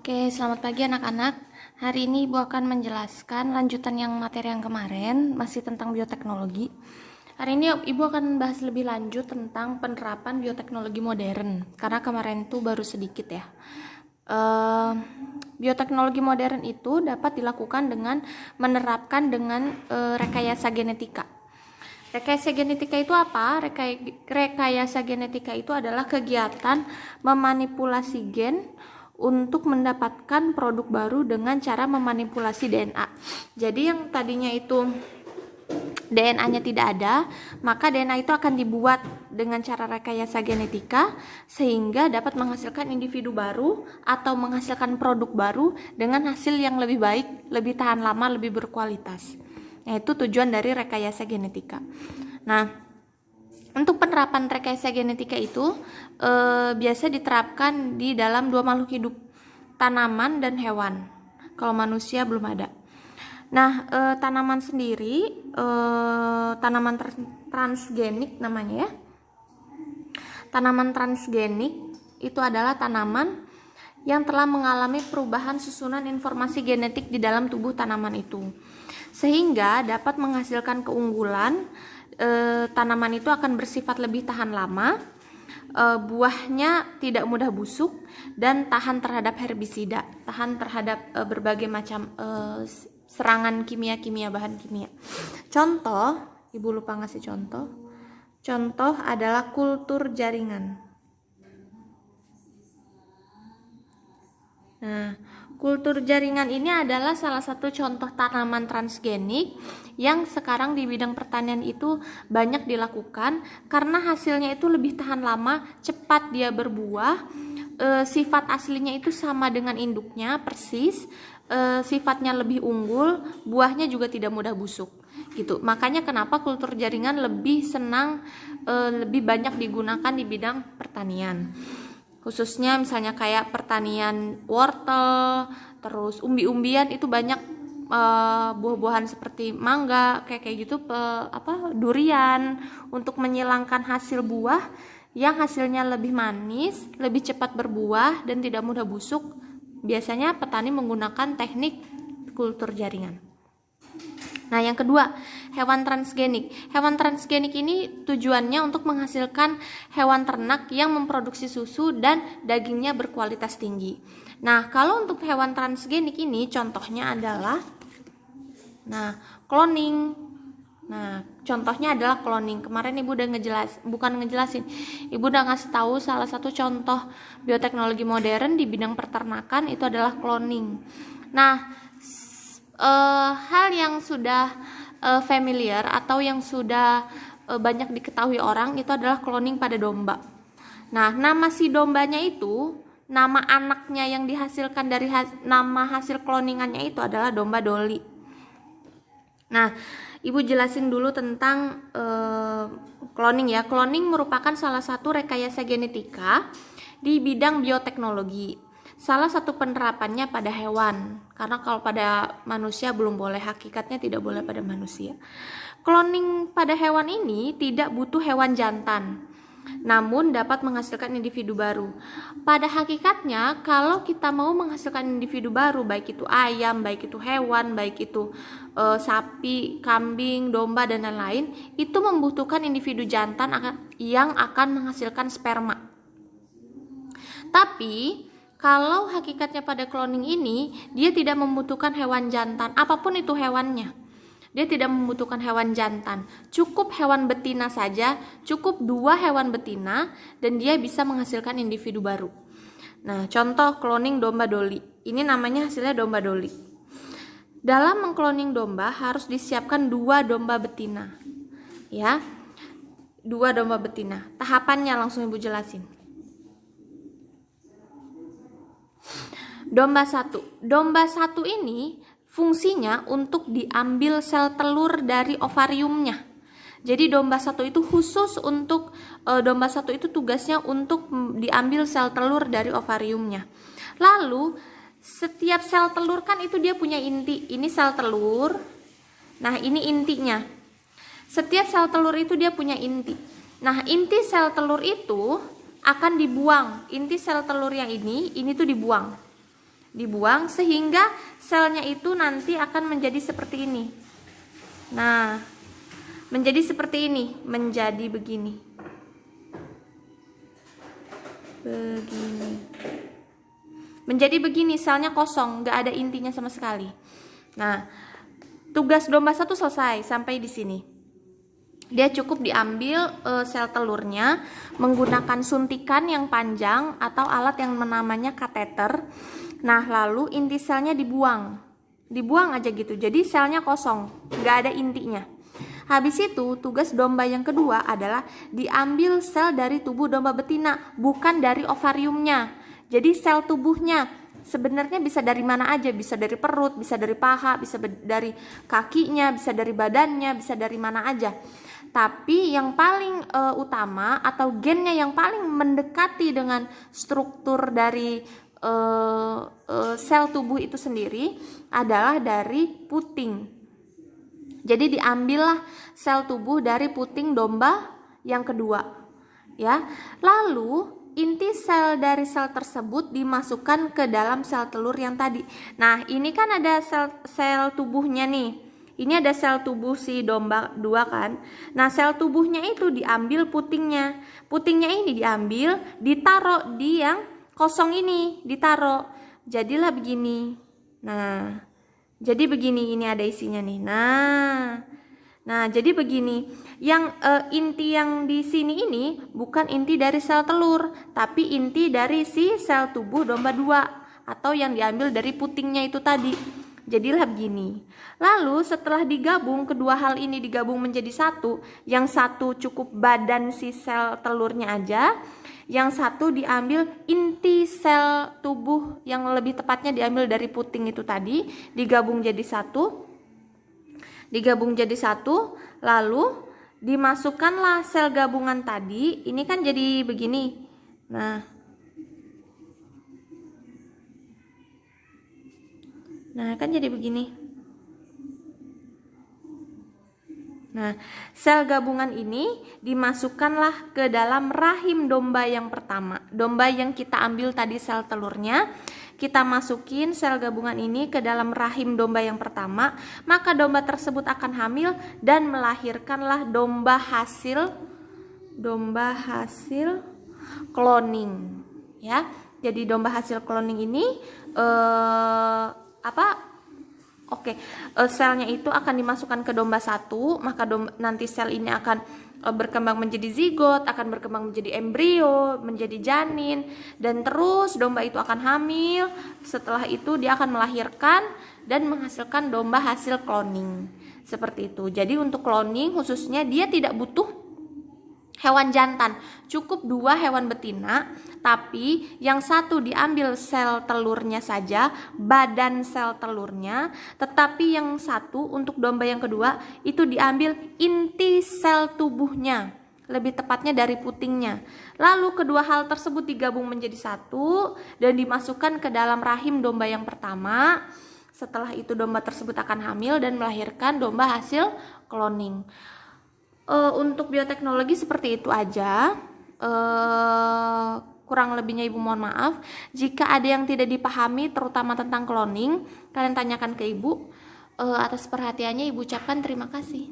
Oke, selamat pagi anak-anak. Hari ini Ibu akan menjelaskan lanjutan yang materi yang kemarin, masih tentang bioteknologi. Hari ini Ibu akan bahas lebih lanjut tentang penerapan bioteknologi modern, karena kemarin itu baru sedikit ya. Bioteknologi modern itu dapat dilakukan dengan menerapkan dengan rekayasa genetika. Rekayasa genetika itu apa? Rekayasa genetika itu adalah kegiatan memanipulasi gen untuk mendapatkan produk baru dengan cara memanipulasi DNA. Jadi yang tadinya itu DNA-nya tidak ada, maka DNA itu akan dibuat dengan cara rekayasa genetika sehingga dapat menghasilkan individu baru atau menghasilkan produk baru dengan hasil yang lebih baik, lebih tahan lama, lebih berkualitas. Nah, itu tujuan dari rekayasa genetika. Nah, untuk penerapan rekayasa genetika itu biasa diterapkan di dalam dua makhluk hidup, tanaman dan hewan. Kalau manusia belum ada. Nah, tanaman sendiri, tanaman transgenik namanya ya. Tanaman transgenik itu adalah tanaman yang telah mengalami perubahan susunan informasi genetik di dalam tubuh tanaman itu, sehingga dapat menghasilkan keunggulan. Tanaman itu akan bersifat lebih tahan lama, buahnya tidak mudah busuk dan tahan terhadap herbisida, tahan terhadap berbagai macam serangan kimia-kimia, bahan kimia. Contoh, Ibu lupa ngasih contoh. Contoh adalah kultur jaringan. Nah, kultur jaringan ini adalah salah satu contoh tanaman transgenik yang sekarang di bidang pertanian itu banyak dilakukan karena hasilnya itu lebih tahan lama, cepat dia berbuah, sifat aslinya itu sama dengan induknya persis, sifatnya lebih unggul, buahnya juga tidak mudah busuk gitu. Makanya kenapa kultur jaringan lebih senang, lebih banyak digunakan di bidang pertanian. Khususnya misalnya kayak pertanian wortel, terus umbi-umbian itu banyak buah-buahan seperti mangga, kayak gitu, durian, untuk menyilangkan hasil buah yang hasilnya lebih manis, lebih cepat berbuah dan tidak mudah busuk. Biasanya petani menggunakan teknik kultur jaringan. Nah, yang kedua, hewan transgenik. Hewan transgenik ini tujuannya untuk menghasilkan hewan ternak yang memproduksi susu dan dagingnya berkualitas tinggi. Nah, kalau untuk hewan transgenik ini contohnya adalah cloning. Nah, contohnya adalah cloning. Kemarin Ibu udah ngejelasin. Ibu udah ngasih tahu salah satu contoh bioteknologi modern di bidang peternakan itu adalah cloning. Nah, hal yang sudah familiar atau yang sudah banyak diketahui orang itu adalah cloning pada domba. Nah, nama si dombanya itu, nama anaknya yang dihasilkan dari nama hasil cloningannya itu adalah domba Dolly. Nah, Ibu jelasin dulu tentang cloning ya. Cloning merupakan salah satu rekayasa genetika di bidang bioteknologi. Salah satu penerapannya pada hewan, karena kalau pada manusia belum boleh, hakikatnya tidak boleh pada manusia. Cloning pada hewan ini tidak butuh hewan jantan, namun dapat menghasilkan individu baru. Pada hakikatnya, kalau kita mau menghasilkan individu baru, baik itu ayam, baik itu hewan, baik itu sapi, kambing, domba, dan lain-lain, itu membutuhkan individu jantan yang akan menghasilkan sperma. Tapi kalau hakikatnya pada cloning ini, dia tidak membutuhkan hewan jantan, apapun itu hewannya. Dia tidak membutuhkan hewan jantan, cukup hewan betina saja, cukup 2 hewan betina, dan dia bisa menghasilkan individu baru. Nah, contoh cloning domba Dolly. Ini namanya hasilnya domba Dolly. Dalam mengcloning domba harus disiapkan 2 domba betina. Ya, 2 domba betina. Tahapannya langsung Ibu jelasin. Domba 1 ini fungsinya untuk diambil sel telur dari ovariumnya. Jadi domba 1 itu khusus untuk domba 1 itu tugasnya untuk diambil sel telur dari ovariumnya. Lalu setiap sel telur kan itu dia punya inti. Ini sel telur. Nah, ini intinya. Setiap sel telur itu dia punya inti. Nah, inti sel telur itu akan dibuang. Inti sel telur yang ini tuh dibuang. dibuang sehingga selnya itu nanti akan menjadi seperti ini. Nah, menjadi seperti ini, menjadi begini. Menjadi begini, selnya kosong, nggak ada intinya sama sekali. Nah, tugas domba 1 selesai sampai di sini. Dia cukup diambil sel telurnya menggunakan suntikan yang panjang atau alat yang namanya kateter. Nah, lalu inti selnya dibuang aja gitu. Jadi selnya kosong, nggak ada intinya. Habis itu tugas domba yang kedua adalah diambil sel dari tubuh domba betina, bukan dari ovariumnya. Jadi sel tubuhnya sebenarnya bisa dari mana aja, bisa dari perut, bisa dari paha, bisa dari kakinya, bisa dari badannya, bisa dari mana aja. Tapi yang paling utama atau gennya yang paling mendekati dengan struktur dari sel tubuh itu sendiri adalah dari puting. Jadi diambillah sel tubuh dari puting domba yang kedua, ya. Lalu inti sel dari sel tersebut dimasukkan ke dalam sel telur yang tadi. Nah, ini kan ada sel tubuhnya nih. Ini ada sel tubuh si domba 2 kan. Nah, sel tubuhnya itu diambil putingnya. Putingnya ini diambil, ditaruh di yang kosong ini, ditaruh. Jadilah begini. Nah, jadi begini, ini ada isinya nih. Nah, jadi begini. Yang inti yang di sini ini bukan inti dari sel telur, tapi inti dari si sel tubuh domba 2 atau yang diambil dari putingnya itu tadi. Jadilah begini. Lalu setelah digabung, kedua hal ini digabung menjadi satu. Yang satu cukup badan si sel telurnya aja, yang satu diambil inti sel tubuh, yang lebih tepatnya diambil dari puting itu tadi, digabung jadi satu. Lalu dimasukkanlah sel gabungan tadi. Ini kan jadi begini. Nah, kan jadi begini. Nah, sel gabungan ini dimasukkanlah ke dalam rahim domba yang pertama. Domba yang kita ambil tadi sel telurnya, kita masukin sel gabungan ini ke dalam rahim domba yang pertama, maka domba tersebut akan hamil dan melahirkanlah domba hasil cloning, ya. Jadi domba hasil cloning ini selnya itu akan dimasukkan ke domba 1, maka nanti sel ini akan berkembang menjadi zigot, akan berkembang menjadi embrio, menjadi janin, dan terus domba itu akan hamil. Setelah itu dia akan melahirkan dan menghasilkan domba hasil cloning. Seperti itu. Jadi untuk cloning khususnya dia tidak butuh hewan jantan, cukup 2 hewan betina, tapi yang satu diambil sel telurnya saja, badan sel telurnya, tetapi yang satu untuk domba yang kedua itu diambil inti sel tubuhnya, lebih tepatnya dari putingnya. Lalu kedua hal tersebut digabung menjadi satu dan dimasukkan ke dalam rahim domba yang pertama. Setelah itu domba tersebut akan hamil dan melahirkan domba hasil cloning. Untuk bioteknologi seperti itu aja. Kurang lebihnya Ibu mohon maaf. Jika ada yang tidak dipahami terutama tentang cloning, kalian tanyakan ke Ibu. Atas perhatiannya Ibu ucapkan terima kasih.